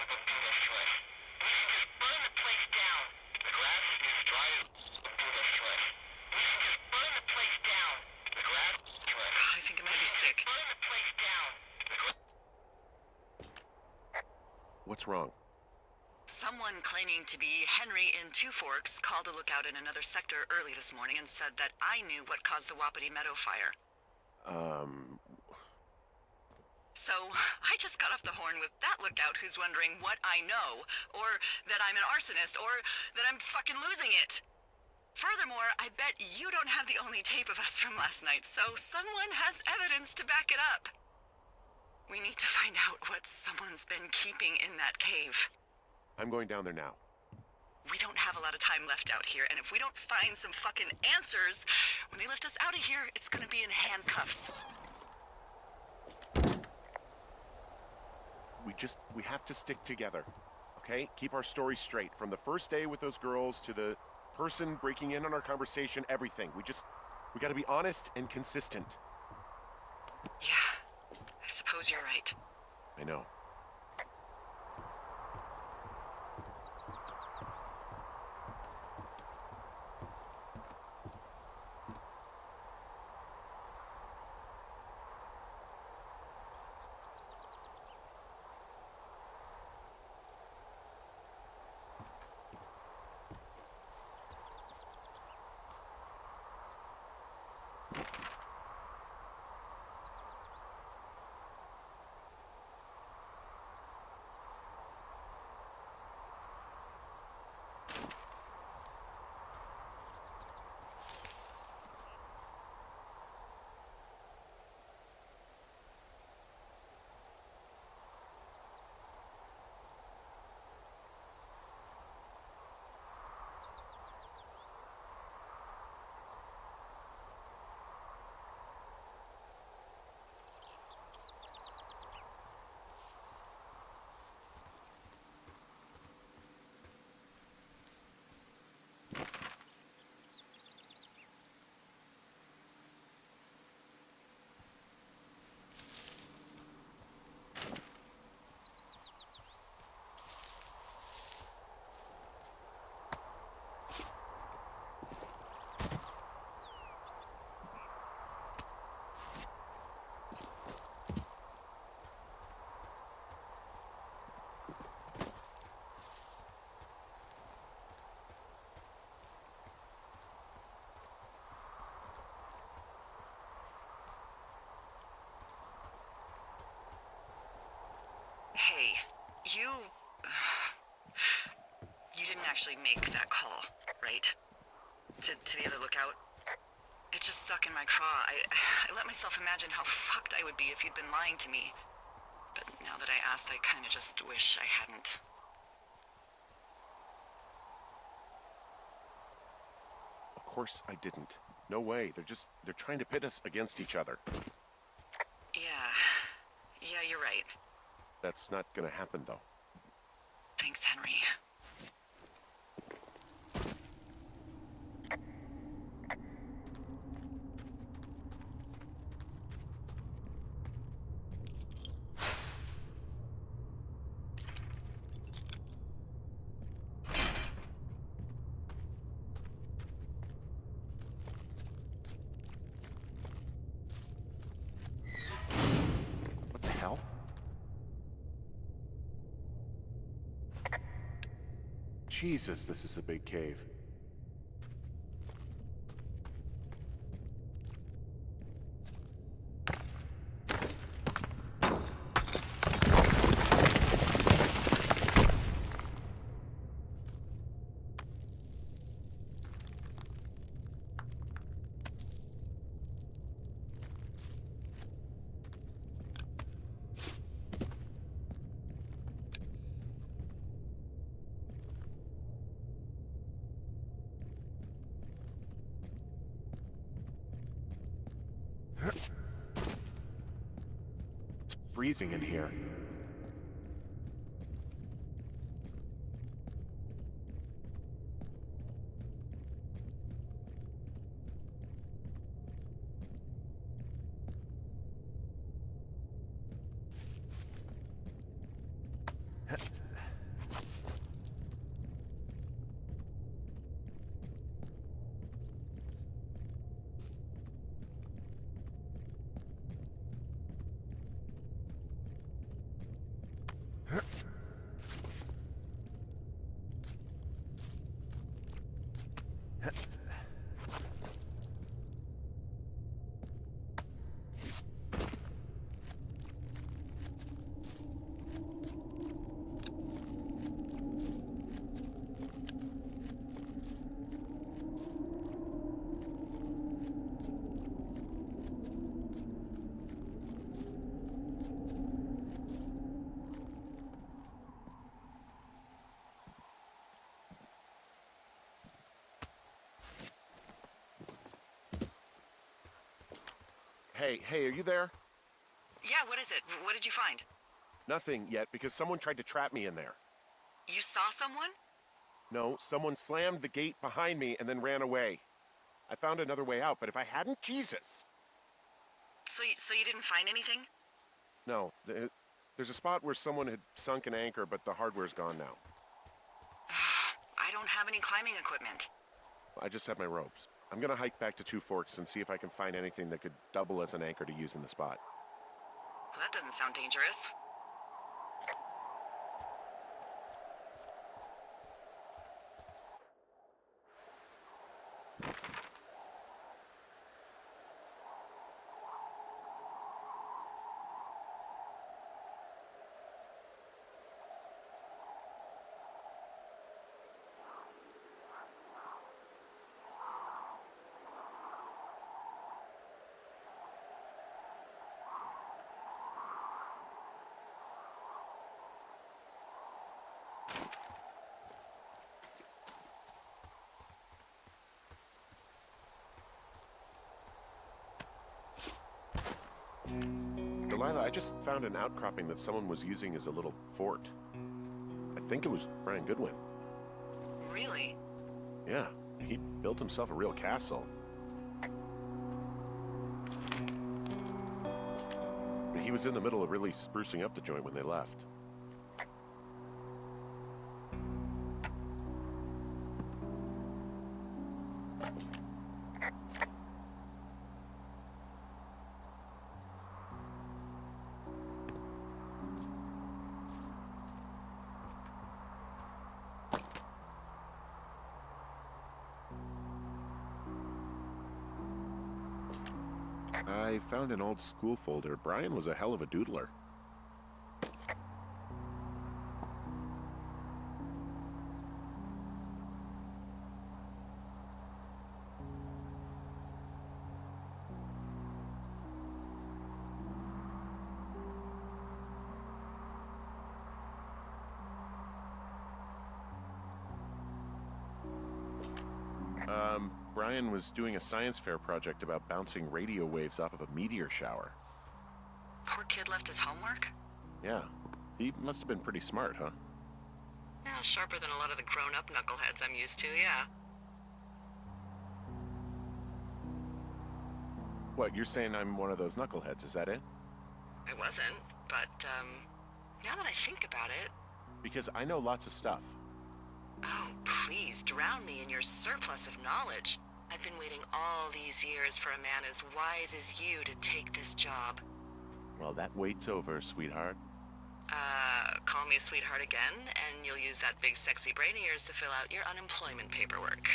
I think I'm gonna be sick. What's wrong? Someone claiming to be Henry in Two Forks called a lookout in another sector early this morning and said that I knew what caused the Wapiti Meadow fire. So, I just got off the horn with that lookout who's wondering what I know, or that I'm an arsonist, or that I'm fucking losing it. Furthermore, I bet you don't have the only tape of us from last night, so someone has evidence to back it up. We need to find out what someone's been keeping in that cave. I'm going down there now. We don't have a lot of time left out here, and if we don't find some fucking answers, when they lift us out of here, it's gonna be in handcuffs. We have to stick together, okay? Keep our story straight. From the first day with those girls to the person breaking in on our conversation, everything. We gotta be honest and consistent. Yeah, I suppose you're right. I know. Hey, you didn't actually make that call, right? To the other lookout? It just stuck in my craw. I let myself imagine how fucked I would be if you'd been lying to me. But now that I asked, I kinda just wish I hadn't. Of course I didn't. No way. They're trying to pit us against each other. Yeah, you're right. That's not gonna happen, though. Thanks, Henry. What the hell? Jesus, this is a big cave. It's freezing in here. Hey, are you there? Yeah, what is it? What did you find? Nothing yet, because someone tried to trap me in there. You saw someone? No, someone slammed the gate behind me and then ran away. I found another way out, but if I hadn't, Jesus! So you didn't find anything? No, there's a spot where someone had sunk an anchor, but the hardware's gone now. I don't have any climbing equipment. I just have my ropes. I'm gonna hike back to Two Forks and see if I can find anything that could double as an anchor to use in the spot. Well, that doesn't sound dangerous. Delilah, I just found an outcropping that someone was using as a little fort. I think it was Brian Goodwin. Really? Yeah, he built himself a real castle. He was in the middle of really sprucing up the joint when they left. I found an old school folder. Brian was a hell of a doodler. Brian was doing a science fair project about bouncing radio waves off of a meteor shower. Poor kid left his homework? Yeah, he must have been pretty smart, huh? Yeah, sharper than a lot of the grown-up knuckleheads I'm used to, yeah. What, you're saying I'm one of those knuckleheads, is that it? I wasn't, but, now that I think about it... Because I know lots of stuff. Oh, please, drown me in your surplus of knowledge. I've been waiting all these years for a man as wise as you to take this job. Well, that wait's over, sweetheart. Call me sweetheart again, and you'll use that big sexy brain of yours to fill out your unemployment paperwork.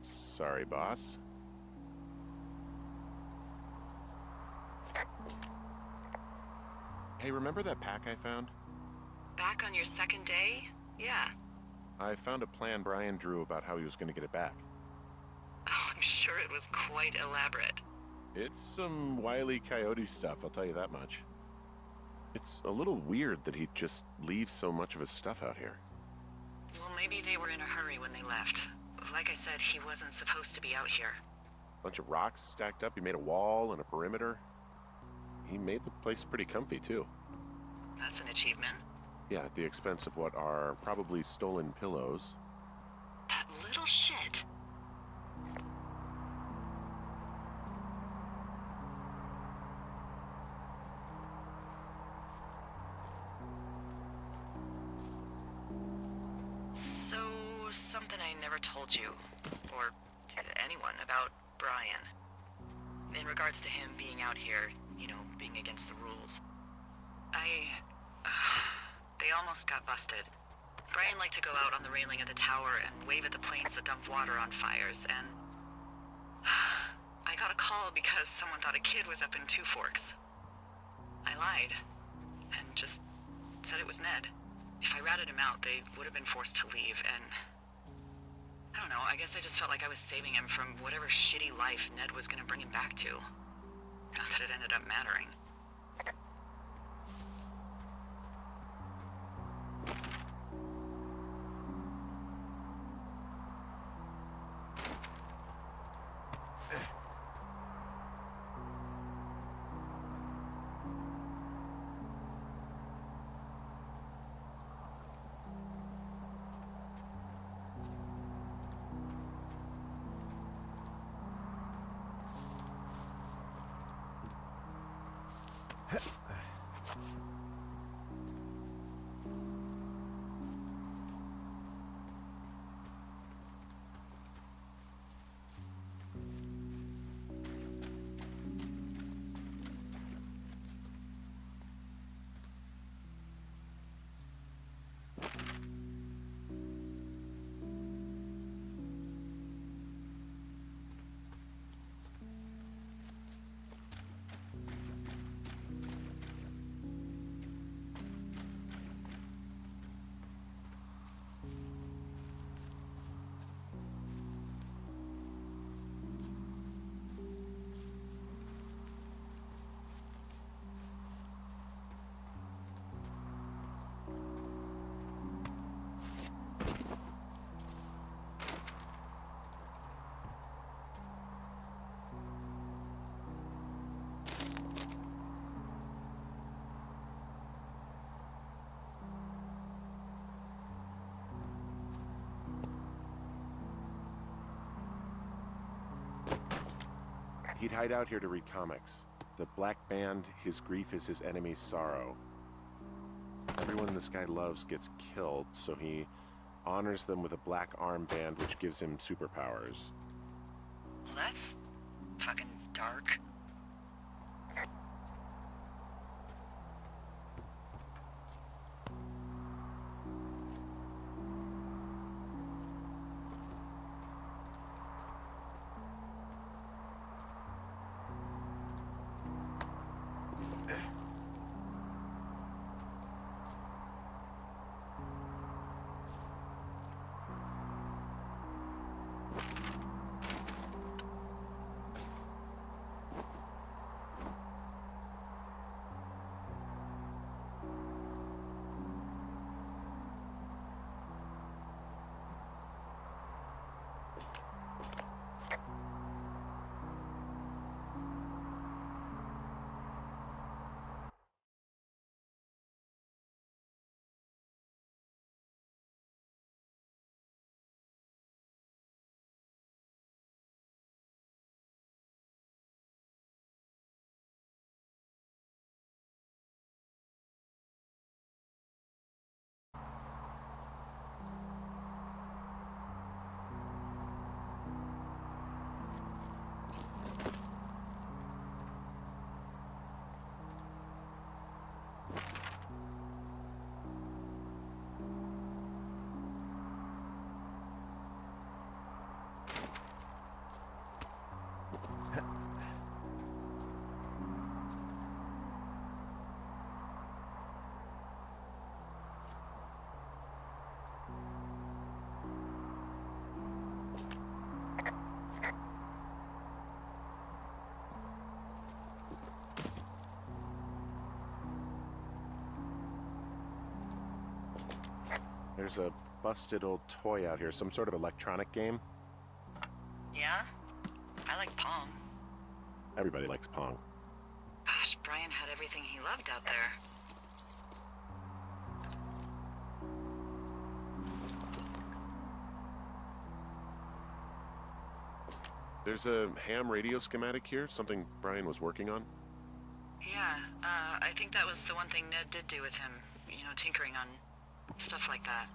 Sorry, boss. Hey, remember that pack I found? Back on your second day? Yeah. I found a plan Brian drew about how he was going to get it back. Oh, I'm sure it was quite elaborate. It's some Wile E. Coyote stuff, I'll tell you that much. It's a little weird that he'd just leave so much of his stuff out here. Well, maybe they were in a hurry when they left. Like I said, he wasn't supposed to be out here. Bunch of rocks stacked up. He made a wall and a perimeter. He made the place pretty comfy, too. That's an achievement. Yeah, at the expense of what are probably stolen pillows. That little shit. So, something I never told you, or anyone, about Brian. In regards to him being out here, you know, being against the rules. They almost got busted. Brian liked to go out on the railing of the tower and wave at the planes that dump water on fires, and... I got a call because someone thought a kid was up in Two Forks. I lied, and just said it was Ned. If I ratted him out, they would have been forced to leave, and... I don't know, I guess I just felt like I was saving him from whatever shitty life Ned was gonna bring him back to. Not that it ended up mattering. He'd hide out here to read comics. The Black Band, his grief is his enemy's sorrow. Everyone this guy loves gets killed, so he honors them with a black armband which gives him superpowers. Well, that's fucking dark. There's a busted old toy out here, some sort of electronic game. Yeah? I like Pong. Everybody likes Pong. Gosh, Brian had everything he loved out there. There's a ham radio schematic here, something Brian was working on. Yeah, I think that was the one thing Ned did do with him. You know, tinkering on stuff like that.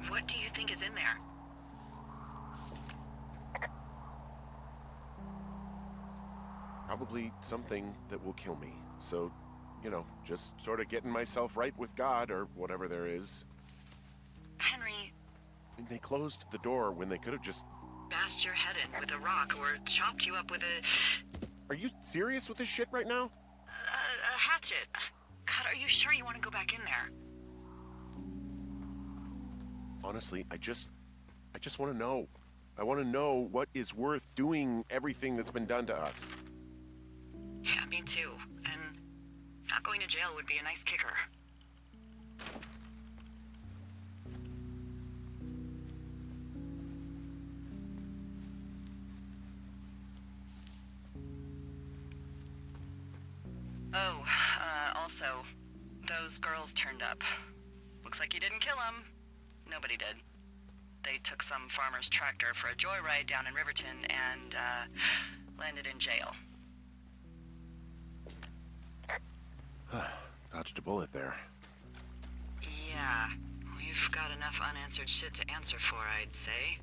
What do you think is in there? probably something that will kill me. So, you know, just sort of getting myself right with God or whatever there is. Henry, I mean, they closed the door when they could have just... bashed your head in with a rock or chopped you up with a... Are you serious with this shit right now? a hatchet. God, are you sure you want to go back in there? Honestly, I just want to know. I want to know what is worth doing everything that's been done to us. Yeah, me too. And not going to jail would be a nice kicker. Oh, also, those girls turned up. Looks like you didn't kill them. Nobody did. They took some farmer's tractor for a joyride down in Riverton and, landed in jail. Dodged a bullet there. Yeah, we've got enough unanswered shit to answer for, I'd say.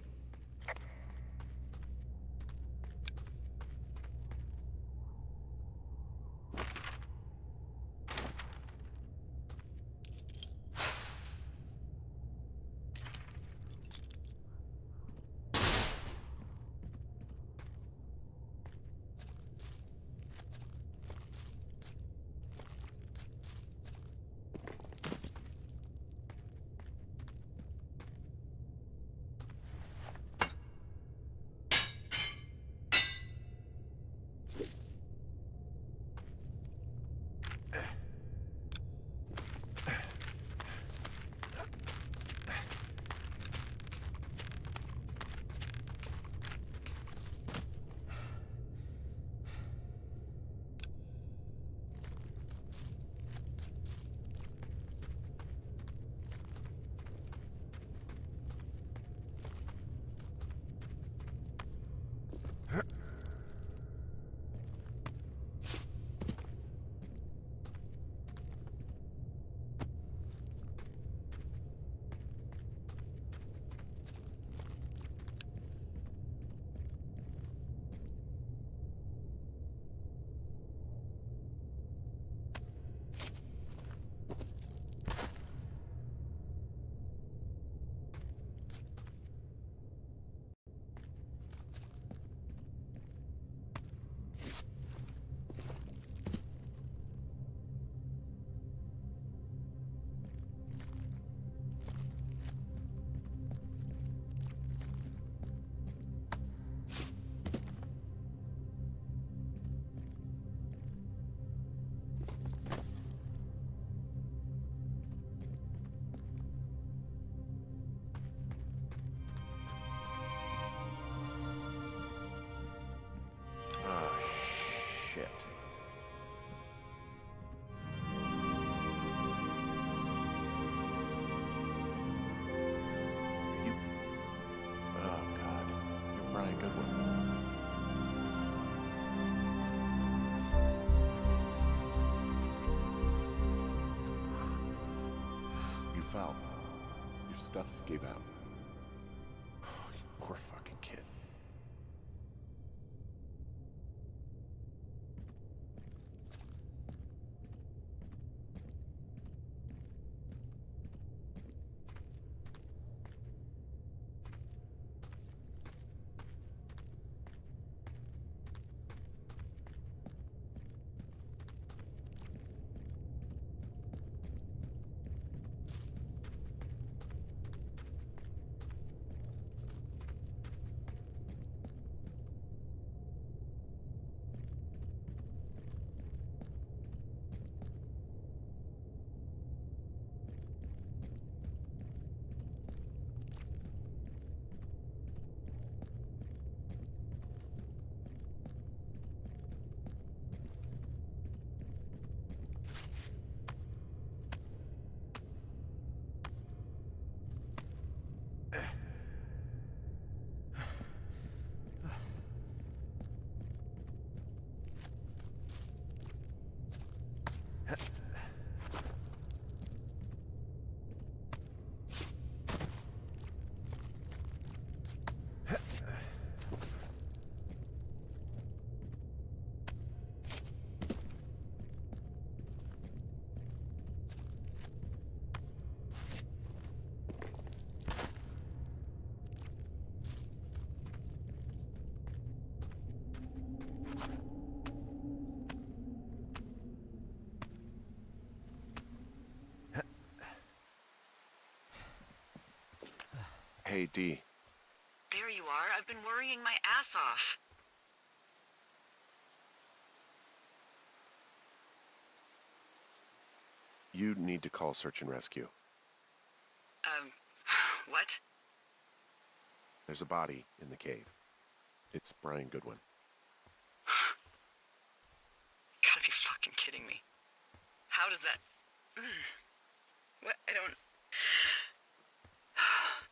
Shit. You... Oh, God. You're Brian Goodwin. You fell. Your stuff gave out. Oh, you poor fucking kid. Hey, Dee. There you are. I've been worrying my ass off. You need to call search and rescue. What? There's a body in the cave. It's Brian Goodwin. Gotta be fucking kidding me. How does that... What? I don't...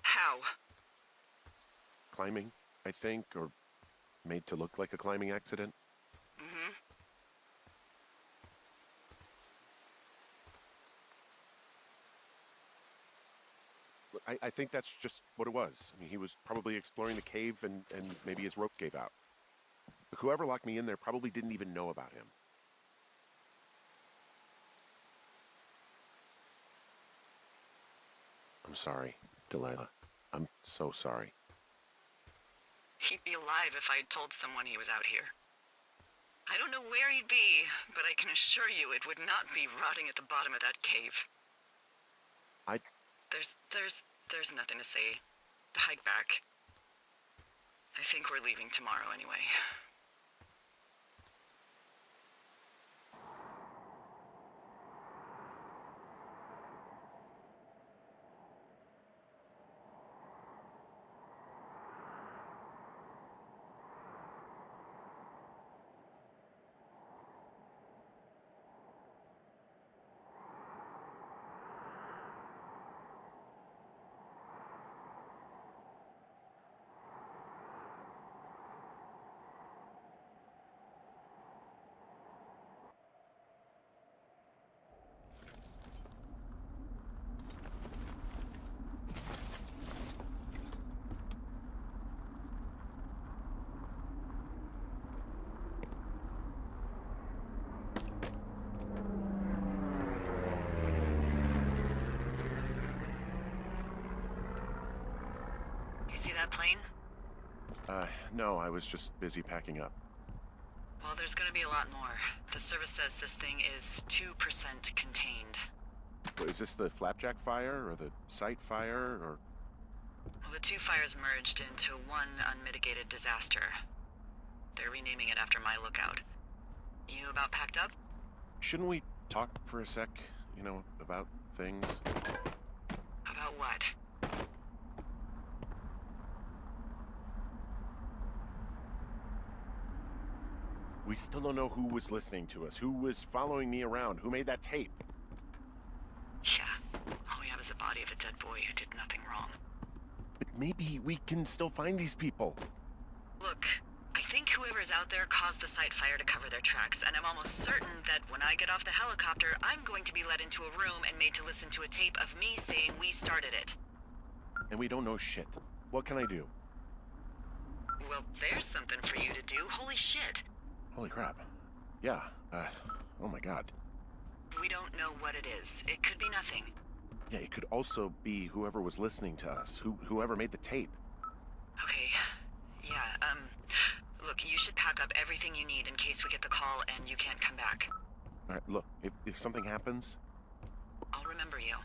How? Climbing, I think, or made to look like a climbing accident. Mm-hmm. Look, I think that's just what it was. I mean, he was probably exploring the cave and maybe his rope gave out. But whoever locked me in there probably didn't even know about him. I'm sorry, Delilah. I'm so sorry. He'd be alive if I'd told someone he was out here. I don't know where he'd be, but I can assure you it would not be rotting at the bottom of that cave. There's nothing to say. Hike back. I think we're leaving tomorrow anyway. You see that plane? No, I was just busy packing up. Well, there's gonna be a lot more. The service says this thing is 2% contained. Is this the Flapjack fire, or the site fire, or... Well, the two fires merged into one unmitigated disaster. They're renaming it after my lookout. You about packed up? Shouldn't we talk for a sec, you know, about things? About what? We still don't know who was listening to us, who was following me around, who made that tape. Yeah. All we have is the body of a dead boy who did nothing wrong. But maybe we can still find these people. Look, I think whoever's out there caused the site fire to cover their tracks, and I'm almost certain that when I get off the helicopter, I'm going to be led into a room and made to listen to a tape of me saying we started it. And we don't know shit. What can I do? Well, there's something for you to do. Holy shit. Holy crap. Yeah, oh my god. We don't know what it is. It could be nothing. Yeah, it could also be whoever was listening to us, whoever made the tape. Okay. Yeah, look, you should pack up everything you need in case we get the call and you can't come back. All right, look, if something happens... I'll remember you.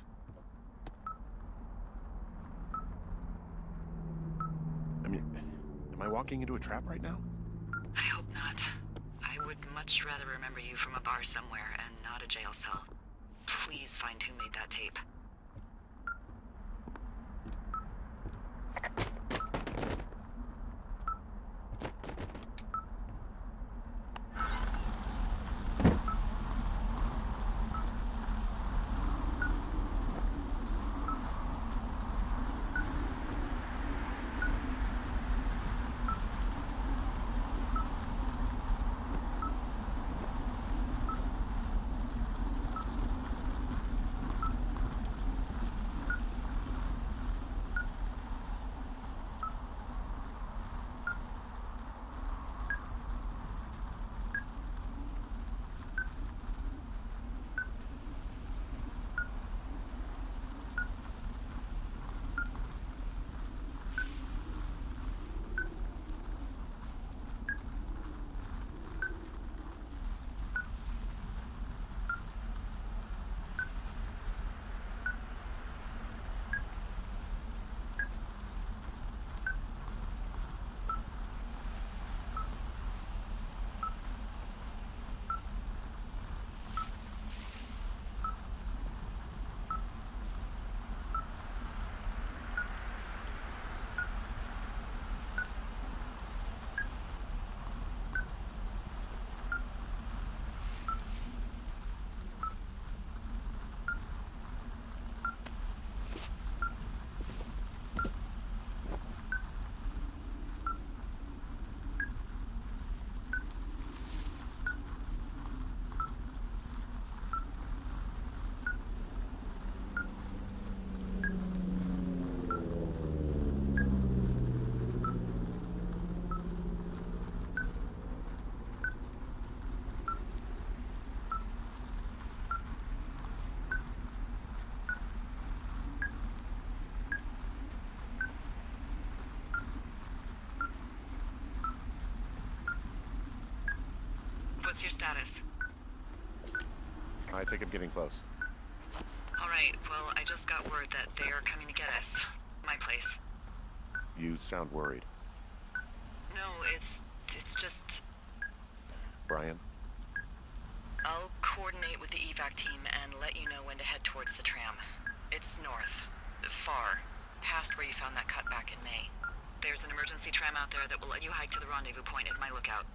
I mean, am I walking into a trap right now? I hope not. I would much rather remember you from a bar somewhere and not a jail cell. Please find who made that tape. What's your status? I think I'm getting close. All right, well, I just got word that they are coming to get us. My place. You sound worried. No, it's just... Brian? I'll coordinate with the evac team and let you know when to head towards the tram. It's north. Far. Past where you found that cut back in May. There's an emergency tram out there that will let you hike to the rendezvous point at my lookout.